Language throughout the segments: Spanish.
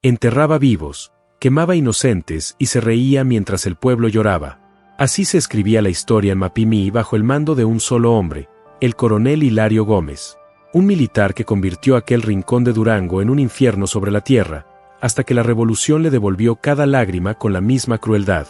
Enterraba vivos, quemaba inocentes y se reía mientras el pueblo lloraba. Así se escribía la historia en Mapimí bajo el mando de un solo hombre, el coronel Hilario Gómez. Un militar que convirtió aquel rincón de Durango en un infierno sobre la tierra, hasta que la revolución le devolvió cada lágrima con la misma crueldad.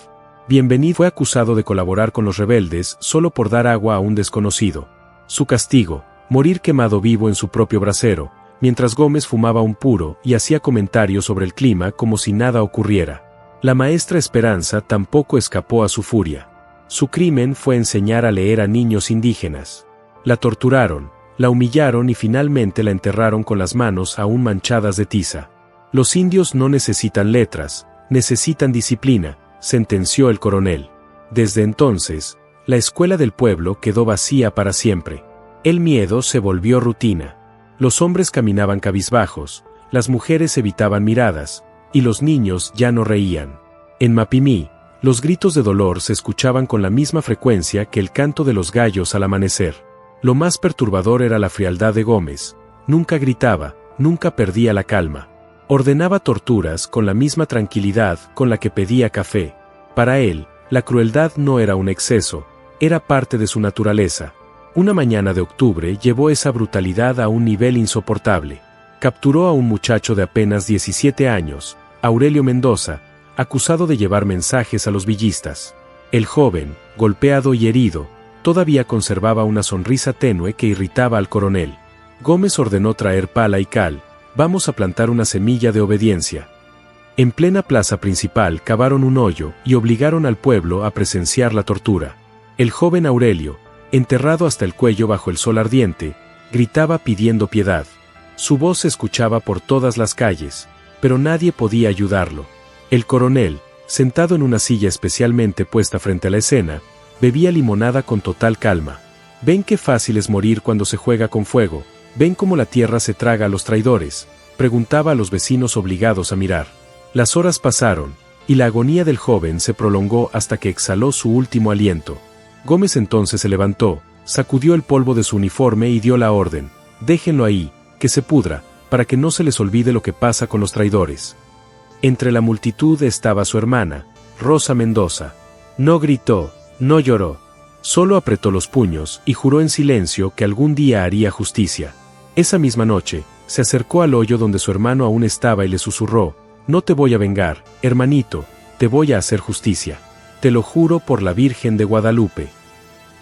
Bienvenido fue acusado de colaborar con los rebeldes solo por dar agua a un desconocido. Su castigo, morir quemado vivo en su propio brasero, mientras Gómez fumaba un puro y hacía comentarios sobre el clima como si nada ocurriera. La maestra Esperanza tampoco escapó a su furia. Su crimen fue enseñar a leer a niños indígenas. La torturaron, la humillaron y finalmente la enterraron con las manos aún manchadas de tiza. Los indios no necesitan letras, necesitan disciplina, sentenció el coronel. Desde entonces, la escuela del pueblo quedó vacía para siempre. El miedo se volvió rutina. Los hombres caminaban cabizbajos, las mujeres evitaban miradas, y los niños ya no reían. En Mapimí, los gritos de dolor se escuchaban con la misma frecuencia que el canto de los gallos al amanecer. Lo más perturbador era la frialdad de Gómez. Nunca gritaba, nunca perdía la calma. Ordenaba torturas con la misma tranquilidad con la que pedía café. Para él, la crueldad no era un exceso, era parte de su naturaleza. Una mañana de octubre llevó esa brutalidad a un nivel insoportable. Capturó a un muchacho de apenas 17 años, Aurelio Mendoza, acusado de llevar mensajes a los villistas. El joven, golpeado y herido, todavía conservaba una sonrisa tenue que irritaba al coronel. Gómez ordenó traer pala y cal. Vamos a plantar una semilla de obediencia. En plena plaza principal cavaron un hoyo y obligaron al pueblo a presenciar la tortura. El joven Aurelio, enterrado hasta el cuello bajo el sol ardiente, gritaba pidiendo piedad. Su voz se escuchaba por todas las calles, pero nadie podía ayudarlo. El coronel, sentado en una silla especialmente puesta frente a la escena, bebía limonada con total calma. ¿Ven qué fácil es morir cuando se juega con fuego? ¿Ven cómo la tierra se traga a los traidores?, preguntaba a los vecinos obligados a mirar. Las horas pasaron, y la agonía del joven se prolongó hasta que exhaló su último aliento. Gómez entonces se levantó, sacudió el polvo de su uniforme y dio la orden: déjenlo ahí, que se pudra, para que no se les olvide lo que pasa con los traidores. Entre la multitud estaba su hermana, Rosa Mendoza. No gritó, no lloró, solo apretó los puños y juró en silencio que algún día haría justicia. Esa misma noche, se acercó al hoyo donde su hermano aún estaba y le susurró: no te voy a vengar, hermanito, te voy a hacer justicia. Te lo juro por la Virgen de Guadalupe.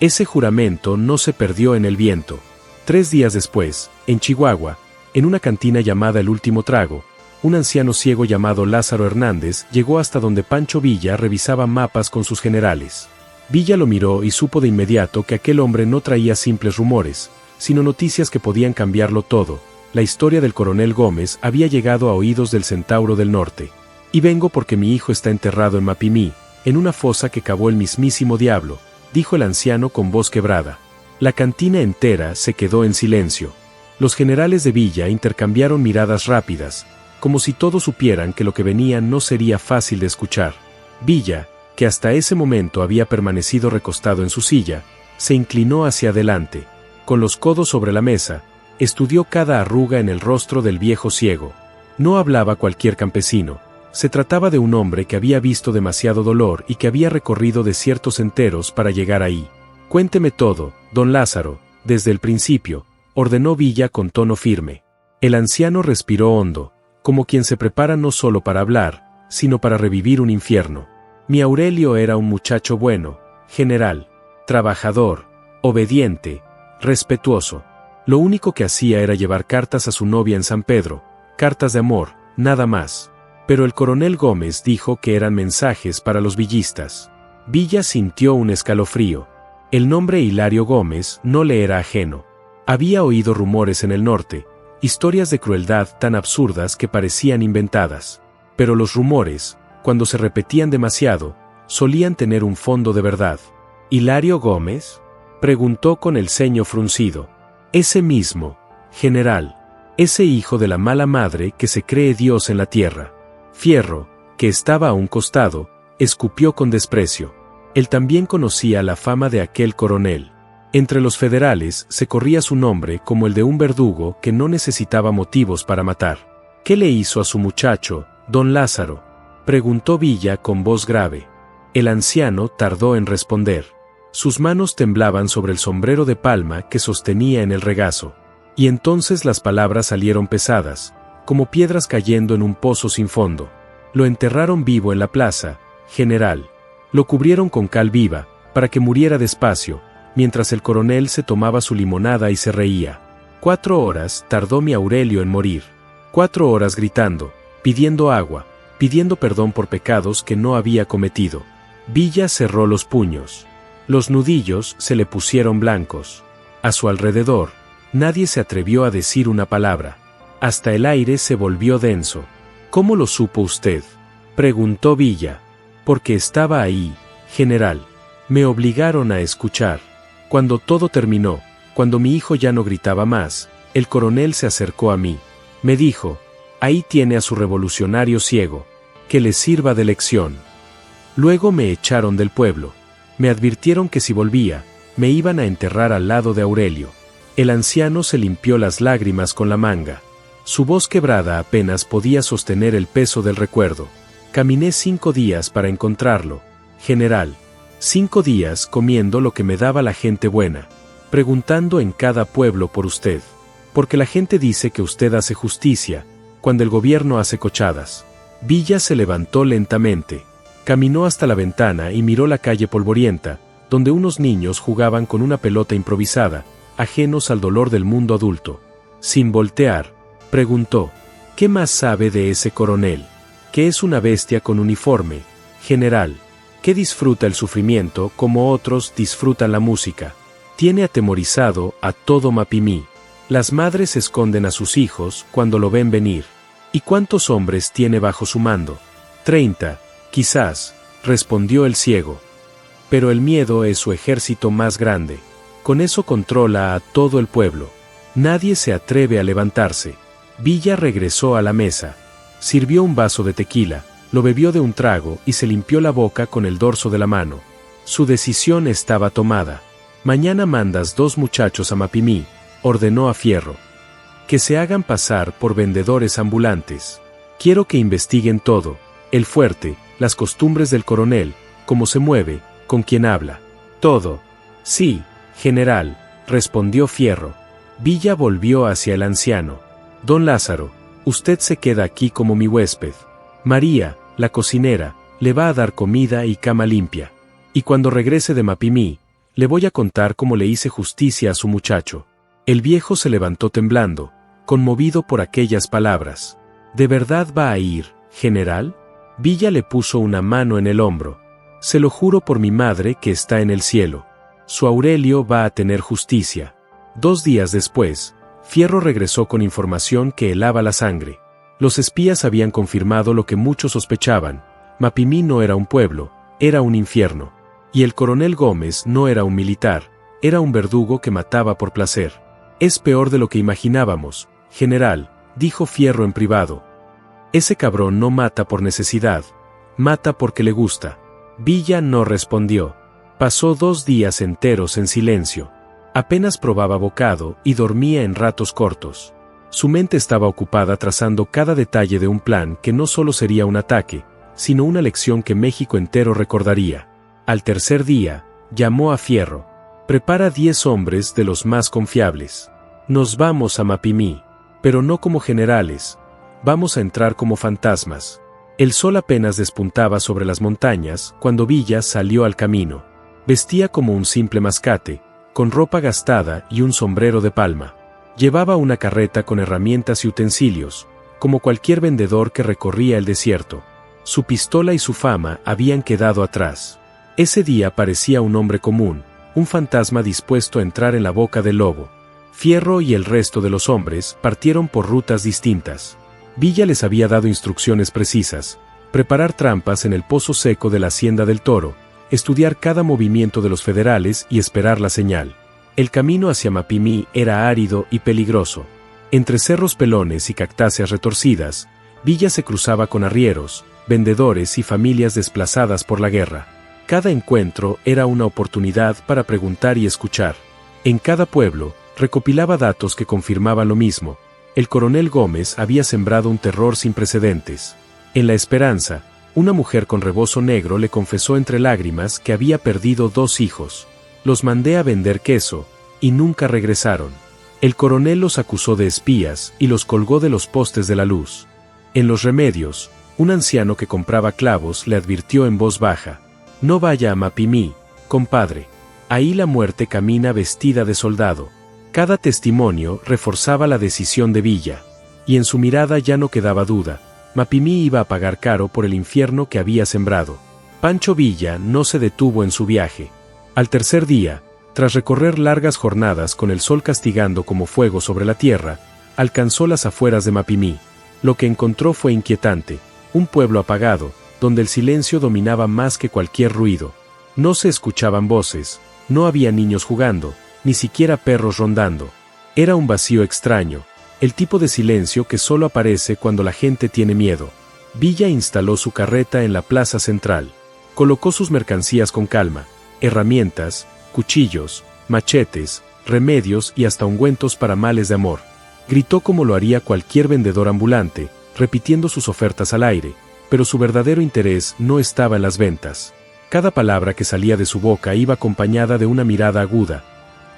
Ese juramento no se perdió en el viento. 3 días después, en Chihuahua, en una cantina llamada El Último Trago, un anciano ciego llamado Lázaro Hernández llegó hasta donde Pancho Villa revisaba mapas con sus generales. Villa lo miró y supo de inmediato que aquel hombre no traía simples rumores, sino noticias que podían cambiarlo todo. La historia del coronel Gómez había llegado a oídos del Centauro del Norte. Y vengo porque mi hijo está enterrado en Mapimí, en una fosa que cavó el mismísimo diablo, dijo el anciano con voz quebrada. La cantina entera se quedó en silencio. Los generales de Villa intercambiaron miradas rápidas, como si todos supieran que lo que venía no sería fácil de escuchar. Villa, que hasta ese momento había permanecido recostado en su silla, se inclinó hacia adelante. Con los codos sobre la mesa, estudió cada arruga en el rostro del viejo ciego. No hablaba cualquier campesino. Se trataba de un hombre que había visto demasiado dolor y que había recorrido desiertos enteros para llegar ahí. Cuénteme todo, don Lázaro, desde el principio, ordenó Villa con tono firme. El anciano respiró hondo, como quien se prepara no solo para hablar, sino para revivir un infierno. Mi Aurelio era un muchacho bueno, general, trabajador, obediente, respetuoso. Lo único que hacía era llevar cartas a su novia en San Pedro, cartas de amor, nada más. Pero el coronel Gómez dijo que eran mensajes para los villistas. Villa sintió un escalofrío. El nombre Hilario Gómez no le era ajeno. Había oído rumores en el norte, historias de crueldad tan absurdas que parecían inventadas. Pero los rumores, cuando se repetían demasiado, solían tener un fondo de verdad. ¿Hilario Gómez?, preguntó con el ceño fruncido. Ese mismo, general, ese hijo de la mala madre que se cree Dios en la tierra. Fierro, que estaba a un costado, escupió con desprecio. Él también conocía la fama de aquel coronel. Entre los federales se corría su nombre como el de un verdugo que no necesitaba motivos para matar. ¿Qué le hizo a su muchacho?, Don Lázaro? Preguntó Villa con voz grave. El anciano tardó en responder. Sus manos temblaban sobre el sombrero de palma que sostenía en el regazo. Y entonces las palabras salieron pesadas, como piedras cayendo en un pozo sin fondo. Lo enterraron vivo en la plaza, general. Lo cubrieron con cal viva, para que muriera despacio, mientras el coronel se tomaba su limonada y se reía. 4 horas tardó mi Aurelio en morir. 4 horas gritando, pidiendo agua, pidiendo perdón por pecados que no había cometido. Villa cerró los puños. Los nudillos se le pusieron blancos. A su alrededor, nadie se atrevió a decir una palabra. Hasta el aire se volvió denso. ¿Cómo lo supo usted?, preguntó Villa. Porque estaba ahí, general. Me obligaron a escuchar. Cuando todo terminó, cuando mi hijo ya no gritaba más, el coronel se acercó a mí. Me dijo: ahí tiene a su revolucionario ciego. Que le sirva de lección. Luego me echaron del pueblo. Me advirtieron que si volvía, me iban a enterrar al lado de Aurelio. El anciano se limpió las lágrimas con la manga. Su voz quebrada apenas podía sostener el peso del recuerdo. Caminé 5 días para encontrarlo, general. 5 días comiendo lo que me daba la gente buena, preguntando en cada pueblo por usted. Porque la gente dice que usted hace justicia, cuando el gobierno hace cochadas. Villa se levantó lentamente. Caminó hasta la ventana y miró la calle polvorienta, donde unos niños jugaban con una pelota improvisada, ajenos al dolor del mundo adulto. Sin voltear, preguntó: ¿qué más sabe de ese coronel? Que es una bestia con uniforme, general. Que disfruta el sufrimiento como otros disfrutan la música. Tiene atemorizado a todo Mapimí. Las madres esconden a sus hijos cuando lo ven venir. ¿Y cuántos hombres tiene bajo su mando? 30, quizás, respondió el ciego. Pero el miedo es su ejército más grande. Con eso controla a todo el pueblo. Nadie se atreve a levantarse. Villa regresó a la mesa. Sirvió un vaso de tequila, lo bebió de un trago y se limpió la boca con el dorso de la mano. Su decisión estaba tomada. Mañana mandas 2 muchachos a Mapimí, ordenó a Fierro. Que se hagan pasar por vendedores ambulantes. Quiero que investiguen todo, el fuerte, las costumbres del coronel, cómo se mueve, con quién habla. Todo. Sí, general, respondió Fierro. Villa volvió hacia el anciano. Don Lázaro, usted se queda aquí como mi huésped. María, la cocinera, le va a dar comida y cama limpia. Y cuando regrese de Mapimí, le voy a contar cómo le hice justicia a su muchacho. El viejo se levantó temblando, conmovido por aquellas palabras. ¿De verdad va a ir, general? Villa le puso una mano en el hombro. Se lo juro por mi madre que está en el cielo. Su Aurelio va a tener justicia. 2 días después, Fierro regresó con información que helaba la sangre. Los espías habían confirmado lo que muchos sospechaban: Mapimí no era un pueblo, era un infierno. Y el coronel Gómez no era un militar, era un verdugo que mataba por placer. Es peor de lo que imaginábamos, general, dijo Fierro en privado. Ese cabrón no mata por necesidad, mata porque le gusta. Villa no respondió. Pasó 2 días enteros en silencio. Apenas probaba bocado y dormía en ratos cortos. Su mente estaba ocupada trazando cada detalle de un plan que no solo sería un ataque, sino una lección que México entero recordaría. Al tercer día, llamó a Fierro. Prepara 10 hombres de los más confiables. Nos vamos a Mapimí, pero no como generales. Vamos a entrar como fantasmas. El sol apenas despuntaba sobre las montañas cuando Villa salió al camino. Vestía como un simple mascate, con ropa gastada y un sombrero de palma. Llevaba una carreta con herramientas y utensilios, como cualquier vendedor que recorría el desierto. Su pistola y su fama habían quedado atrás. Ese día parecía un hombre común, un fantasma dispuesto a entrar en la boca del lobo. Fierro y el resto de los hombres partieron por rutas distintas. Villa les había dado instrucciones precisas: preparar trampas en el pozo seco de la Hacienda del Toro, estudiar cada movimiento de los federales y esperar la señal. El camino hacia Mapimí era árido y peligroso. Entre cerros pelones y cactáceas retorcidas, Villa se cruzaba con arrieros, vendedores y familias desplazadas por la guerra. Cada encuentro era una oportunidad para preguntar y escuchar. En cada pueblo, recopilaba datos que confirmaban lo mismo: el coronel Gómez había sembrado un terror sin precedentes. En la esperanza, una mujer con rebozo negro le confesó entre lágrimas que había perdido 2 hijos. Los mandé a vender queso, y nunca regresaron. El coronel los acusó de espías y los colgó de los postes de la luz. En los remedios, un anciano que compraba clavos le advirtió en voz baja: «No vaya a Mapimí, compadre. Ahí la muerte camina vestida de soldado». Cada testimonio reforzaba la decisión de Villa, y en su mirada ya no quedaba duda: Mapimí iba a pagar caro por el infierno que había sembrado. Pancho Villa no se detuvo en su viaje. Al tercer día, tras recorrer largas jornadas con el sol castigando como fuego sobre la tierra, alcanzó las afueras de Mapimí. Lo que encontró fue inquietante: un pueblo apagado, donde el silencio dominaba más que cualquier ruido. No se escuchaban voces, no había niños jugando, ni siquiera perros rondando. Era un vacío extraño, el tipo de silencio que solo aparece cuando la gente tiene miedo. Villa instaló su carreta en la plaza central. Colocó sus mercancías con calma: herramientas, cuchillos, machetes, remedios y hasta ungüentos para males de amor. Gritó como lo haría cualquier vendedor ambulante, repitiendo sus ofertas al aire, pero su verdadero interés no estaba en las ventas. Cada palabra que salía de su boca iba acompañada de una mirada aguda.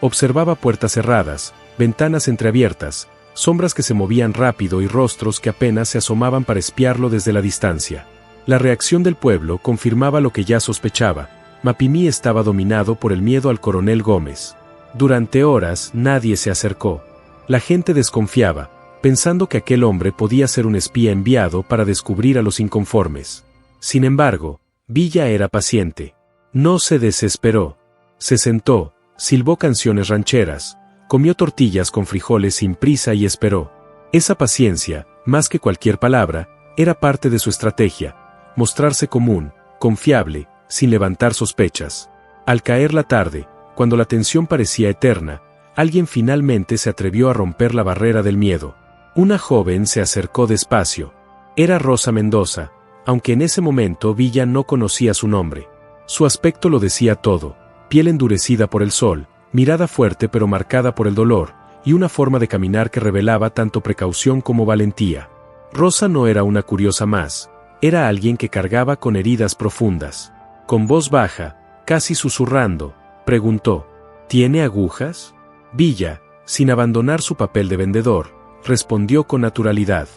Observaba puertas cerradas, ventanas entreabiertas, sombras que se movían rápido y rostros que apenas se asomaban para espiarlo desde la distancia. La reacción del pueblo confirmaba lo que ya sospechaba: Mapimí estaba dominado por el miedo al coronel Gómez. Durante horas nadie se acercó. La gente desconfiaba, pensando que aquel hombre podía ser un espía enviado para descubrir a los inconformes. Sin embargo, Villa era paciente. No se desesperó. Se sentó, silbó canciones rancheras, comió tortillas con frijoles sin prisa y esperó. Esa paciencia, más que cualquier palabra, era parte de su estrategia: mostrarse común, confiable, sin levantar sospechas. Al caer la tarde, cuando la tensión parecía eterna, alguien finalmente se atrevió a romper la barrera del miedo. Una joven se acercó despacio. Era Rosa Mendoza, aunque en ese momento Villa no conocía su nombre. Su aspecto lo decía todo: piel endurecida por el sol, mirada fuerte pero marcada por el dolor, y una forma de caminar que revelaba tanto precaución como valentía. Rosa no era una curiosa más, era alguien que cargaba con heridas profundas. Con voz baja, casi susurrando, preguntó: ¿tiene agujas? Villa, sin abandonar su papel de vendedor, respondió con naturalidad: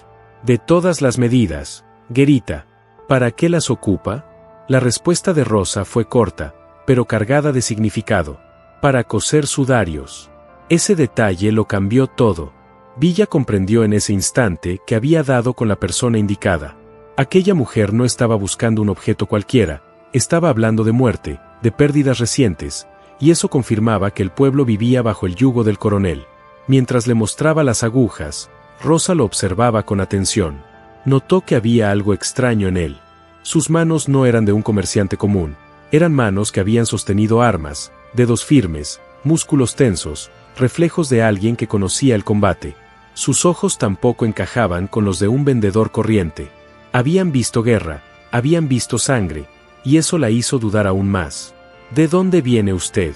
de todas las medidas, guerita. ¿Para qué las ocupa? La respuesta de Rosa fue corta, pero cargada de significado: para coser sudarios. Ese detalle lo cambió todo. Villa comprendió en ese instante que había dado con la persona indicada. Aquella mujer no estaba buscando un objeto cualquiera, estaba hablando de muerte, de pérdidas recientes, y eso confirmaba que el pueblo vivía bajo el yugo del coronel. Mientras le mostraba las agujas, Rosa lo observaba con atención. Notó que había algo extraño en él. Sus manos no eran de un comerciante común, eran manos que habían sostenido armas, dedos firmes, músculos tensos, reflejos de alguien que conocía el combate. Sus ojos tampoco encajaban con los de un vendedor corriente. Habían visto guerra, habían visto sangre, y eso la hizo dudar aún más. ¿De dónde viene usted?,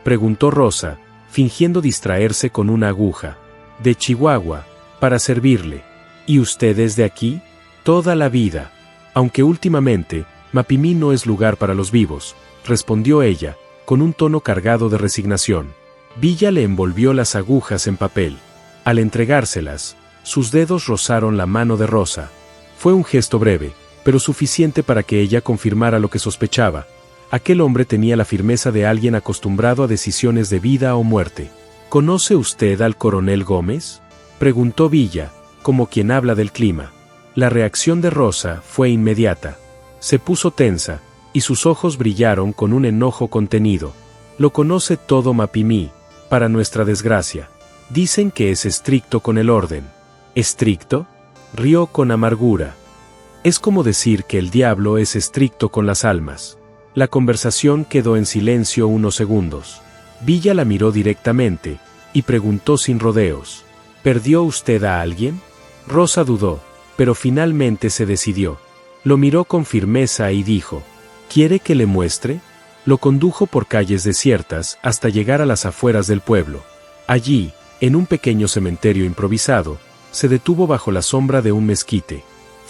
preguntó Rosa, fingiendo distraerse con una aguja. De Chihuahua, para servirle. ¿Y usted es de aquí? Toda la vida. Aunque últimamente, Mapimí no es lugar para los vivos, respondió ella, con un tono cargado de resignación. Villa le envolvió las agujas en papel. Al entregárselas, sus dedos rozaron la mano de Rosa. Fue un gesto breve, pero suficiente para que ella confirmara lo que sospechaba. Aquel hombre tenía la firmeza de alguien acostumbrado a decisiones de vida o muerte. ¿Conoce usted al coronel Gómez?, preguntó Villa, como quien habla del clima. La reacción de Rosa fue inmediata. Se puso tensa, y sus ojos brillaron con un enojo contenido. Lo conoce todo Mapimí, para nuestra desgracia. Dicen que es estricto con el orden. ¿Estricto?, rió con amargura. Es como decir que el diablo es estricto con las almas. La conversación quedó en silencio unos segundos. Villa la miró directamente, y preguntó sin rodeos: ¿perdió usted a alguien? Rosa dudó, pero finalmente se decidió. Lo miró con firmeza y dijo: ¿quiere que le muestre? Lo condujo por calles desiertas hasta llegar a las afueras del pueblo. Allí, en un pequeño cementerio improvisado, se detuvo bajo la sombra de un mezquite.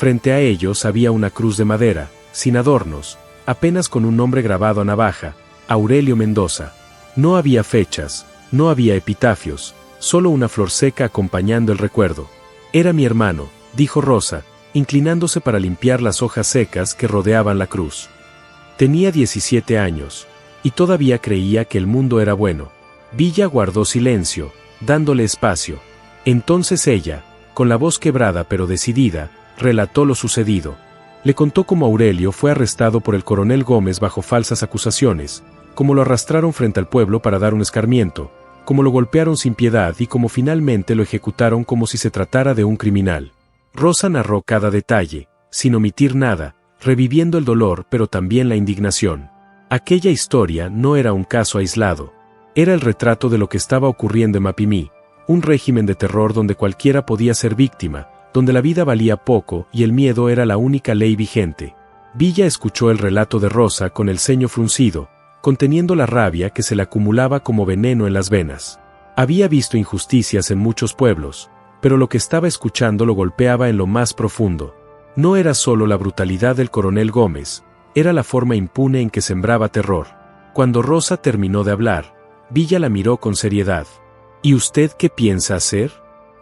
Frente a ellos había una cruz de madera, sin adornos, apenas con un nombre grabado a navaja: Aurelio Mendoza. No había fechas, no había epitafios, solo una flor seca acompañando el recuerdo. Era mi hermano, dijo Rosa, inclinándose para limpiar las hojas secas que rodeaban la cruz. Tenía 17 años, y todavía creía que el mundo era bueno. Villa guardó silencio, dándole espacio. Entonces ella, con la voz quebrada pero decidida, relató lo sucedido. Le contó cómo Aurelio fue arrestado por el coronel Gómez bajo falsas acusaciones, cómo lo arrastraron frente al pueblo para dar un escarmiento, cómo lo golpearon sin piedad y cómo finalmente lo ejecutaron como si se tratara de un criminal. Rosa narró cada detalle, sin omitir nada, reviviendo el dolor pero también la indignación. Aquella historia no era un caso aislado. Era el retrato de lo que estaba ocurriendo en Mapimí, un régimen de terror donde cualquiera podía ser víctima, donde la vida valía poco y el miedo era la única ley vigente. Villa escuchó el relato de Rosa con el ceño fruncido, conteniendo la rabia que se le acumulaba como veneno en las venas. Había visto injusticias en muchos pueblos, pero lo que estaba escuchando lo golpeaba en lo más profundo. No era solo la brutalidad del coronel Gómez, era la forma impune en que sembraba terror. Cuando Rosa terminó de hablar, Villa la miró con seriedad. ¿Y usted qué piensa hacer?,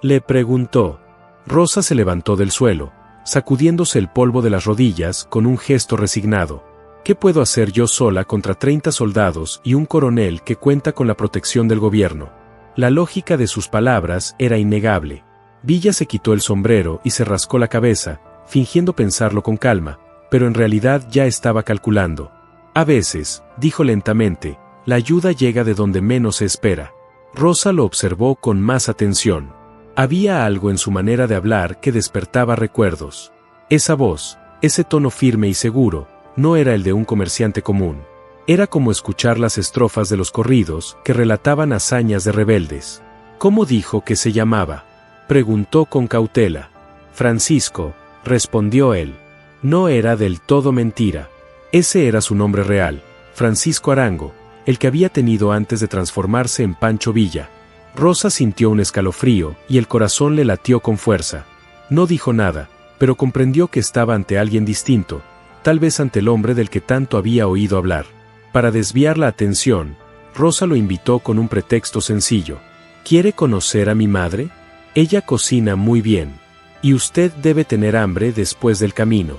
le preguntó. Rosa se levantó del suelo, sacudiéndose el polvo de las rodillas con un gesto resignado. ¿Qué puedo hacer yo sola contra 30 soldados y un coronel que cuenta con la protección del gobierno? La lógica de sus palabras era innegable. Villa se quitó el sombrero y se rascó la cabeza, fingiendo pensarlo con calma, pero en realidad ya estaba calculando. A veces, dijo lentamente, la ayuda llega de donde menos se espera. Rosa lo observó con más atención. Había algo en su manera de hablar que despertaba recuerdos. Esa voz, ese tono firme y seguro, no era el de un comerciante común. Era como escuchar las estrofas de los corridos que relataban hazañas de rebeldes. ¿Cómo dijo que se llamaba?, preguntó con cautela. Francisco, respondió él. No era del todo mentira. Ese era su nombre real, Francisco Arango, el que había tenido antes de transformarse en Pancho Villa. Rosa sintió un escalofrío y el corazón le latió con fuerza. No dijo nada, pero comprendió que estaba ante alguien distinto, tal vez ante el hombre del que tanto había oído hablar. Para desviar la atención, Rosa lo invitó con un pretexto sencillo. ¿Quiere conocer a mi madre? Ella cocina muy bien. Y usted debe tener hambre después del camino.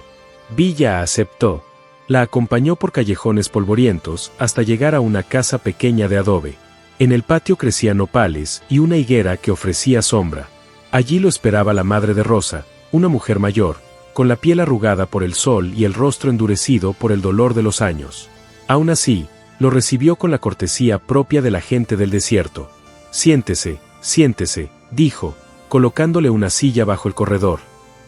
Villa aceptó. La acompañó por callejones polvorientos hasta llegar a una casa pequeña de adobe. En el patio crecían nopales y una higuera que ofrecía sombra. Allí lo esperaba la madre de Rosa, una mujer mayor, con la piel arrugada por el sol y el rostro endurecido por el dolor de los años. Aún así, lo recibió con la cortesía propia de la gente del desierto. Siéntese, dijo, colocándole una silla bajo el corredor.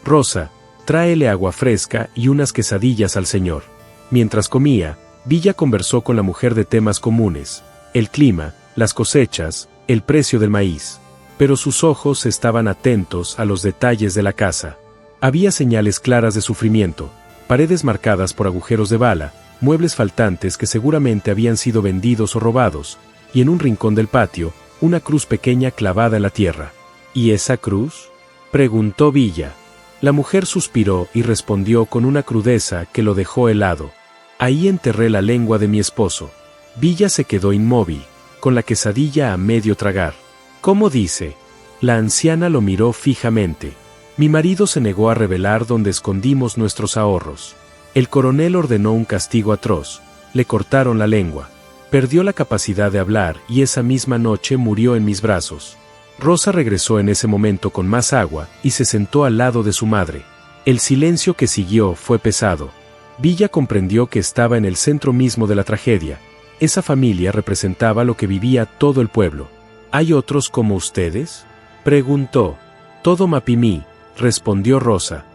Rosa, tráele agua fresca y unas quesadillas al señor. Mientras comía, Villa conversó con la mujer de temas comunes: el clima, las cosechas, el precio del maíz. Pero sus ojos estaban atentos a los detalles de la casa. Había señales claras de sufrimiento, paredes marcadas por agujeros de bala, muebles faltantes que seguramente habían sido vendidos o robados, y en un rincón del patio, una cruz pequeña clavada en la tierra. ¿Y esa cruz?, preguntó Villa. La mujer suspiró y respondió con una crudeza que lo dejó helado. Ahí enterré la lengua de mi esposo. Villa se quedó inmóvil, con la quesadilla a medio tragar. ¿Cómo dice? La anciana lo miró fijamente. Mi marido se negó a revelar dónde escondimos nuestros ahorros. El coronel ordenó un castigo atroz. Le cortaron la lengua. Perdió la capacidad de hablar y esa misma noche murió en mis brazos. Rosa regresó en ese momento con más agua y se sentó al lado de su madre. El silencio que siguió fue pesado. Villa comprendió que estaba en el centro mismo de la tragedia. Esa familia representaba lo que vivía todo el pueblo. ¿Hay otros como ustedes?, preguntó. Todo Mapimí, respondió Rosa.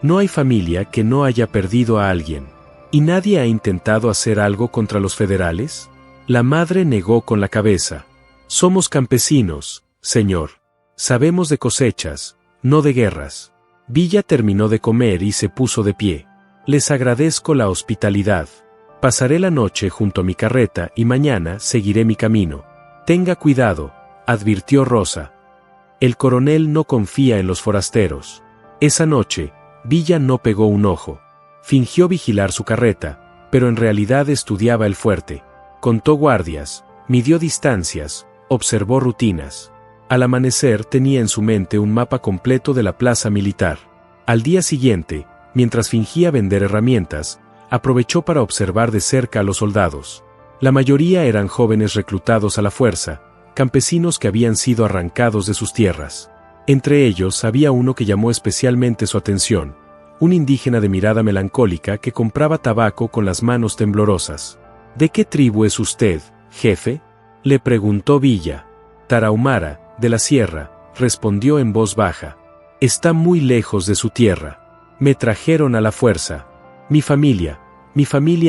No hay familia que no haya perdido a alguien. ¿Y nadie ha intentado hacer algo contra los federales? La madre negó con la cabeza. Somos campesinos, señor. Sabemos de cosechas, no de guerras. Villa terminó de comer y se puso de pie. Les agradezco la hospitalidad. Pasaré la noche junto a mi carreta y mañana seguiré mi camino. Tenga cuidado, advirtió Rosa. El coronel no confía en los forasteros. Esa noche, Villa no pegó un ojo. Fingió vigilar su carreta, pero en realidad estudiaba el fuerte. Contó guardias, midió distancias, observó rutinas. Al amanecer tenía en su mente un mapa completo de la plaza militar. Al día siguiente, mientras fingía vender herramientas, aprovechó para observar de cerca a los soldados. La mayoría eran jóvenes reclutados a la fuerza, campesinos que habían sido arrancados de sus tierras. Entre ellos había uno que llamó especialmente su atención, un indígena de mirada melancólica que compraba tabaco con las manos temblorosas. ¿De qué tribu es usted, jefe?, le preguntó Villa. Tarahumara, de la sierra, respondió en voz baja. Está muy lejos de su tierra. Me trajeron a la fuerza. Mi familia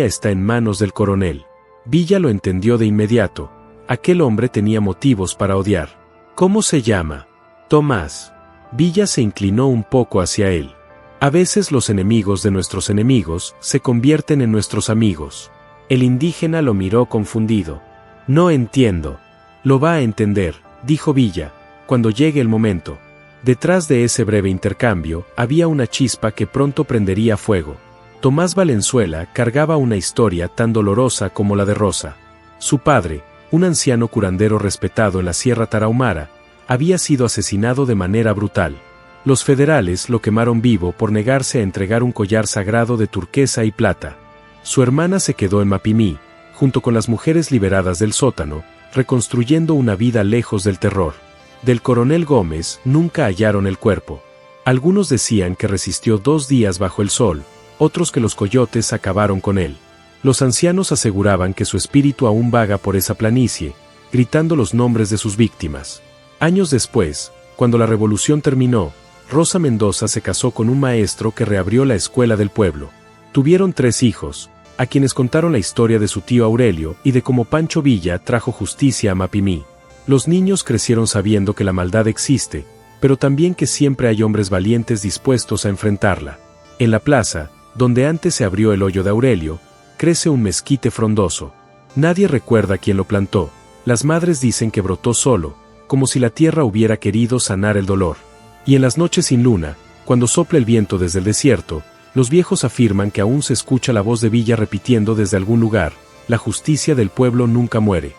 está en manos del coronel. Villa lo entendió de inmediato. Aquel hombre tenía motivos para odiar. ¿Cómo se llama? Tomás. Villa se inclinó un poco hacia él. A veces los enemigos de nuestros enemigos se convierten en nuestros amigos. El indígena lo miró confundido. No entiendo. Lo va a entender, dijo Villa, cuando llegue el momento. Detrás de ese breve intercambio había una chispa que pronto prendería fuego. Tomás Valenzuela cargaba una historia tan dolorosa como la de Rosa. Su padre, un anciano curandero respetado en la Sierra Tarahumara, había sido asesinado de manera brutal. Los federales lo quemaron vivo por negarse a entregar un collar sagrado de turquesa y plata. Su hermana se quedó en Mapimí, junto con las mujeres liberadas del sótano, reconstruyendo una vida lejos del terror. Del coronel Gómez nunca hallaron el cuerpo. Algunos decían que resistió 2 días bajo el sol, otros que los coyotes acabaron con él. Los ancianos aseguraban que su espíritu aún vaga por esa planicie, gritando los nombres de sus víctimas. Años después, cuando la revolución terminó, Rosa Mendoza se casó con un maestro que reabrió la escuela del pueblo. Tuvieron 3 hijos, a quienes contaron la historia de su tío Aurelio y de cómo Pancho Villa trajo justicia a Mapimí. Los niños crecieron sabiendo que la maldad existe, pero también que siempre hay hombres valientes dispuestos a enfrentarla. En la plaza, donde antes se abrió el hoyo de Aurelio, crece un mezquite frondoso. Nadie recuerda quién lo plantó. Las madres dicen que brotó solo, como si la tierra hubiera querido sanar el dolor. Y en las noches sin luna, cuando sopla el viento desde el desierto, los viejos afirman que aún se escucha la voz de Villa repitiendo desde algún lugar: la justicia del pueblo nunca muere.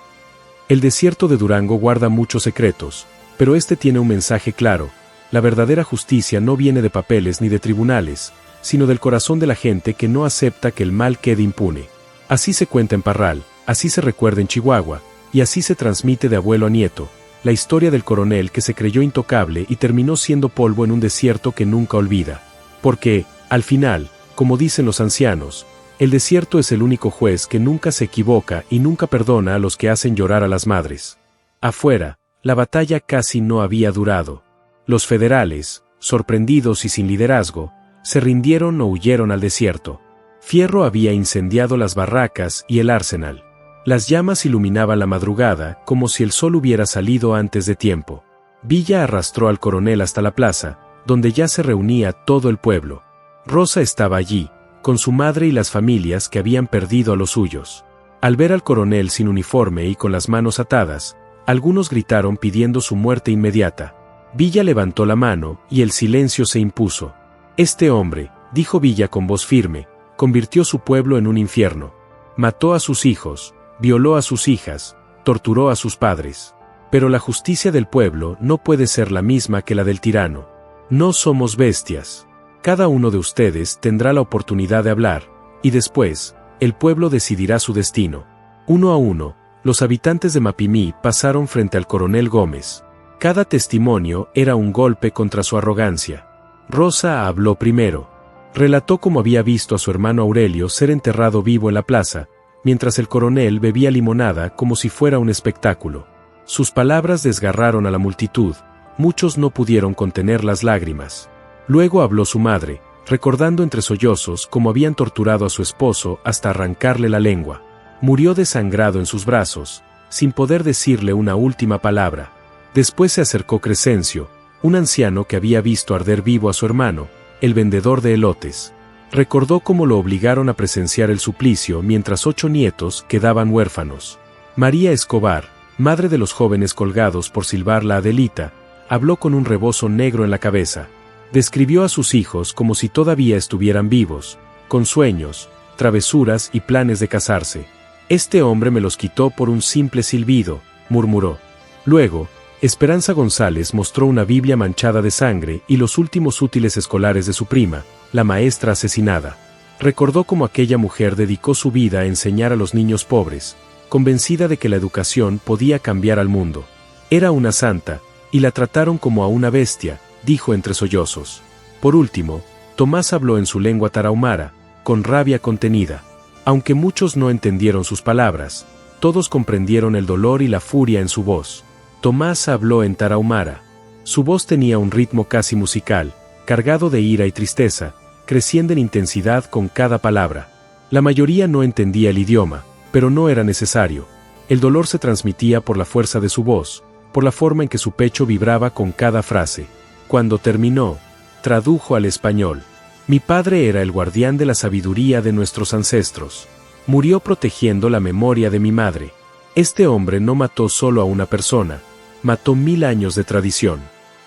El desierto de Durango guarda muchos secretos, pero este tiene un mensaje claro: la verdadera justicia no viene de papeles ni de tribunales, sino del corazón de la gente que no acepta que el mal quede impune. Así se cuenta en Parral, así se recuerda en Chihuahua, y así se transmite de abuelo a nieto, la historia del coronel que se creyó intocable y terminó siendo polvo en un desierto que nunca olvida. Porque, al final, como dicen los ancianos, el desierto es el único juez que nunca se equivoca y nunca perdona a los que hacen llorar a las madres. Afuera, la batalla casi no había durado. Los federales, sorprendidos y sin liderazgo, se rindieron o huyeron al desierto. Fierro había incendiado las barracas y el arsenal. Las llamas iluminaban la madrugada como si el sol hubiera salido antes de tiempo. Villa arrastró al coronel hasta la plaza, donde ya se reunía todo el pueblo. Rosa estaba allí, con su madre y las familias que habían perdido a los suyos. Al ver al coronel sin uniforme y con las manos atadas, algunos gritaron pidiendo su muerte inmediata. Villa levantó la mano y el silencio se impuso. Este hombre, dijo Villa con voz firme, convirtió su pueblo en un infierno. Mató a sus hijos, violó a sus hijas, torturó a sus padres. Pero la justicia del pueblo no puede ser la misma que la del tirano. No somos bestias. Cada uno de ustedes tendrá la oportunidad de hablar, y después, el pueblo decidirá su destino. Uno a uno, los habitantes de Mapimí pasaron frente al coronel Gómez. Cada testimonio era un golpe contra su arrogancia. Rosa habló primero. Relató cómo había visto a su hermano Aurelio ser enterrado vivo en la plaza, mientras el coronel bebía limonada como si fuera un espectáculo. Sus palabras desgarraron a la multitud, muchos no pudieron contener las lágrimas. Luego habló su madre, recordando entre sollozos cómo habían torturado a su esposo hasta arrancarle la lengua. Murió desangrado en sus brazos, sin poder decirle una última palabra. Después se acercó Crescencio, un anciano que había visto arder vivo a su hermano, el vendedor de elotes. Recordó cómo lo obligaron a presenciar el suplicio mientras 8 nietos quedaban huérfanos. María Escobar, madre de los jóvenes colgados por silbar la Adelita, habló con un rebozo negro en la cabeza. Describió a sus hijos como si todavía estuvieran vivos, con sueños, travesuras y planes de casarse. Este hombre me los quitó por un simple silbido, murmuró. Luego, Esperanza González mostró una Biblia manchada de sangre y los últimos útiles escolares de su prima, la maestra asesinada. Recordó cómo aquella mujer dedicó su vida a enseñar a los niños pobres, convencida de que la educación podía cambiar al mundo. Era una santa, y la trataron como a una bestia, dijo entre sollozos. Por último, Tomás habló en su lengua tarahumara, con rabia contenida. Aunque muchos no entendieron sus palabras, todos comprendieron el dolor y la furia en su voz. Tomás habló en tarahumara. Su voz tenía un ritmo casi musical, cargado de ira y tristeza, creciendo en intensidad con cada palabra. La mayoría no entendía el idioma, pero no era necesario. El dolor se transmitía por la fuerza de su voz, por la forma en que su pecho vibraba con cada frase. Cuando terminó, tradujo al español. Mi padre era el guardián de la sabiduría de nuestros ancestros. Murió protegiendo la memoria de mi madre. Este hombre no mató solo a una persona, mató 1000 años de tradición.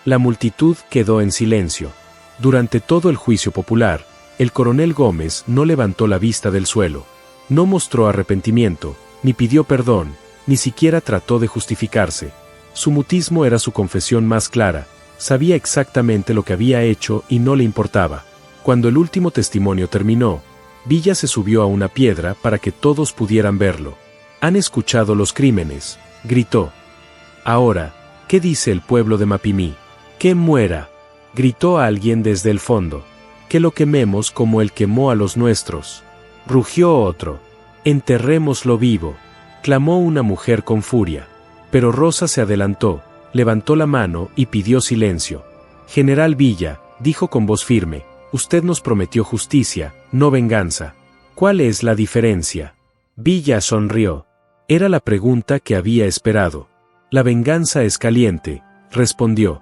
La multitud quedó en silencio. Durante todo el juicio popular, el coronel Gómez no levantó la vista del suelo. No mostró arrepentimiento, ni pidió perdón, ni siquiera trató de justificarse. Su mutismo era su confesión más clara, sabía exactamente lo que había hecho y no le importaba. Cuando el último testimonio terminó, Villa se subió a una piedra para que todos pudieran verlo. «Han escuchado los crímenes», gritó. «Ahora, ¿qué dice el pueblo de Mapimí? ¡Que muera!», gritó alguien desde el fondo. «Que lo quememos como él quemó a los nuestros», rugió otro. «Enterrémoslo vivo», clamó una mujer con furia. Pero Rosa se adelantó, levantó la mano y pidió silencio. «General Villa», dijo con voz firme, «usted nos prometió justicia, no venganza. ¿Cuál es la diferencia?». Villa sonrió. Era la pregunta que había esperado. «La venganza es caliente», respondió.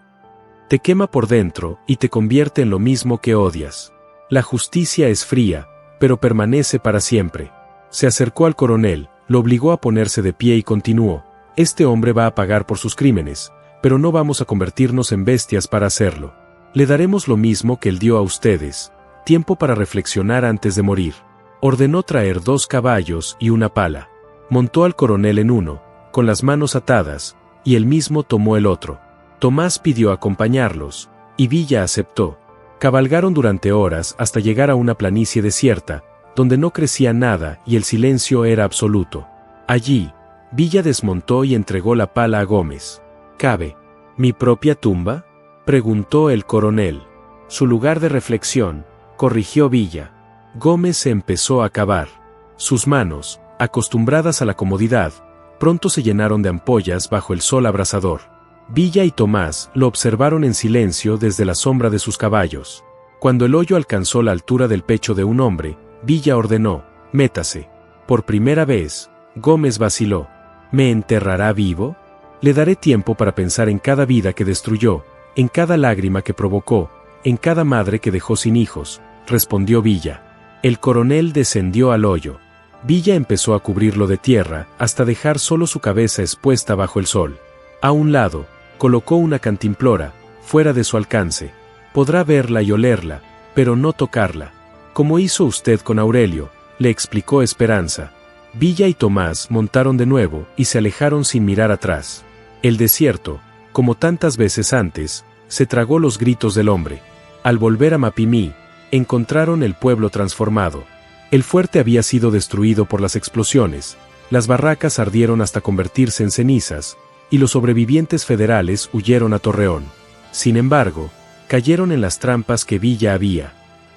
«Te quema por dentro y te convierte en lo mismo que odias. La justicia es fría, pero permanece para siempre». Se acercó al coronel, lo obligó a ponerse de pie y continuó. «Este hombre va a pagar por sus crímenes, pero no vamos a convertirnos en bestias para hacerlo. Le daremos lo mismo que él dio a ustedes, tiempo para reflexionar antes de morir». Ordenó traer 2 caballos y una pala. Montó al coronel en uno, con las manos atadas, y él mismo tomó el otro. Tomás pidió acompañarlos, y Villa aceptó. Cabalgaron durante horas hasta llegar a una planicie desierta, donde no crecía nada y el silencio era absoluto. Allí, Villa desmontó y entregó la pala a Gómez. «¿Cabe mi propia tumba?», preguntó el coronel. «Su lugar de reflexión», corrigió Villa. Gómez se empezó a cavar. Sus manos, acostumbradas a la comodidad, pronto se llenaron de ampollas bajo el sol abrasador. Villa y Tomás lo observaron en silencio desde la sombra de sus caballos. Cuando el hoyo alcanzó la altura del pecho de un hombre, Villa ordenó: «Métase». Por primera vez, Gómez vaciló. «¿Me enterrará vivo?». «Le daré tiempo para pensar en cada vida que destruyó, en cada lágrima que provocó, en cada madre que dejó sin hijos», respondió Villa. El coronel descendió al hoyo. Villa empezó a cubrirlo de tierra hasta dejar solo su cabeza expuesta bajo el sol. A un lado, colocó una cantimplora, fuera de su alcance. Podrá verla y olerla, pero no tocarla. «Como hizo usted con Aurelio», le explicó Esperanza. Villa y Tomás montaron de nuevo y se alejaron sin mirar atrás. El desierto, como tantas veces antes, se tragó los gritos del hombre. Al volver a Mapimí, encontraron el pueblo transformado. El fuerte había sido destruido por las explosiones, las barracas ardieron hasta convertirse en cenizas, y los sobrevivientes federales huyeron a Torreón. Sin embargo, cayeron en las trampas que Villa había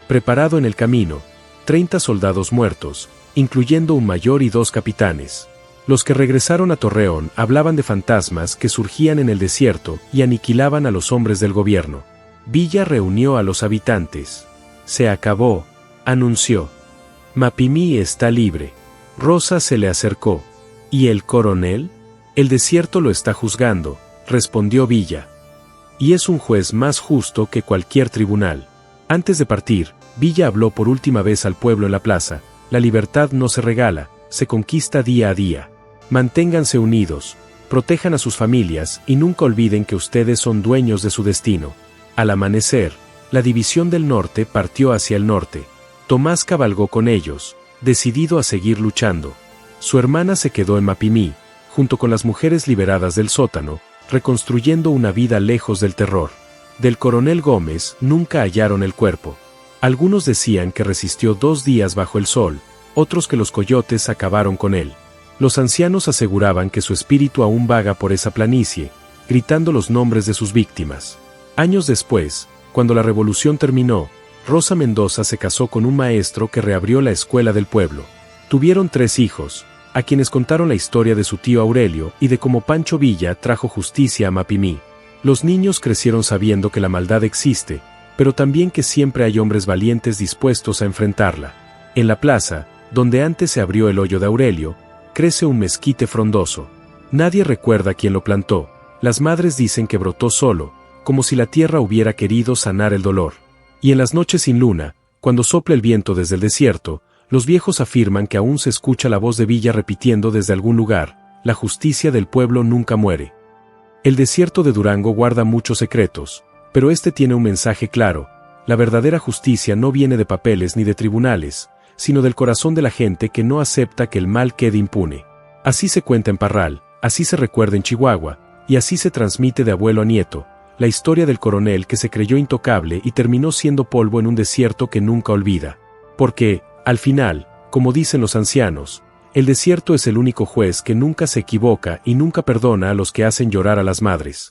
preparado en el camino, 30 soldados muertos, incluyendo un mayor y 2 capitanes. Los que regresaron a Torreón hablaban de fantasmas que surgían en el desierto y aniquilaban a los hombres del gobierno. Villa reunió a los habitantes. «Se acabó», anunció. «Mapimí está libre». Rosa se le acercó. «¿Y el coronel?». «El desierto lo está juzgando», respondió Villa. «Y es un juez más justo que cualquier tribunal». Antes de partir, Villa habló por última vez al pueblo en la plaza: «La libertad no se regala, se conquista día a día. Manténganse unidos, protejan a sus familias y nunca olviden que ustedes son dueños de su destino». Al amanecer, La división del norte partió hacia el norte. Tomás cabalgó con ellos, decidido a seguir luchando. Su hermana se quedó en Mapimí, junto con las mujeres liberadas del sótano, reconstruyendo una vida lejos del terror. Del coronel Gómez nunca hallaron el cuerpo. Algunos decían que resistió 2 días bajo el sol, otros que los coyotes acabaron con él. Los ancianos aseguraban que su espíritu aún vaga por esa planicie, gritando los nombres de sus víctimas. Años después, cuando la revolución terminó, Rosa Mendoza se casó con un maestro que reabrió la escuela del pueblo. Tuvieron 3 hijos, a quienes contaron la historia de su tío Aurelio y de cómo Pancho Villa trajo justicia a Mapimí. Los niños crecieron sabiendo que la maldad existe, pero también que siempre hay hombres valientes dispuestos a enfrentarla. En la plaza, donde antes se abrió el hoyo de Aurelio, crece un mezquite frondoso. Nadie recuerda quién lo plantó. Las madres dicen que brotó solo, como si la tierra hubiera querido sanar el dolor. Y en las noches sin luna, cuando sopla el viento desde el desierto, los viejos afirman que aún se escucha la voz de Villa repitiendo desde algún lugar: la justicia del pueblo nunca muere. El desierto de Durango guarda muchos secretos, pero este tiene un mensaje claro: la verdadera justicia no viene de papeles ni de tribunales, sino del corazón de la gente que no acepta que el mal quede impune. Así se cuenta en Parral, así se recuerda en Chihuahua, y así se transmite de abuelo a nieto, la historia del coronel que se creyó intocable y terminó siendo polvo en un desierto que nunca olvida. Porque, al final, como dicen los ancianos, el desierto es el único juez que nunca se equivoca y nunca perdona a los que hacen llorar a las madres.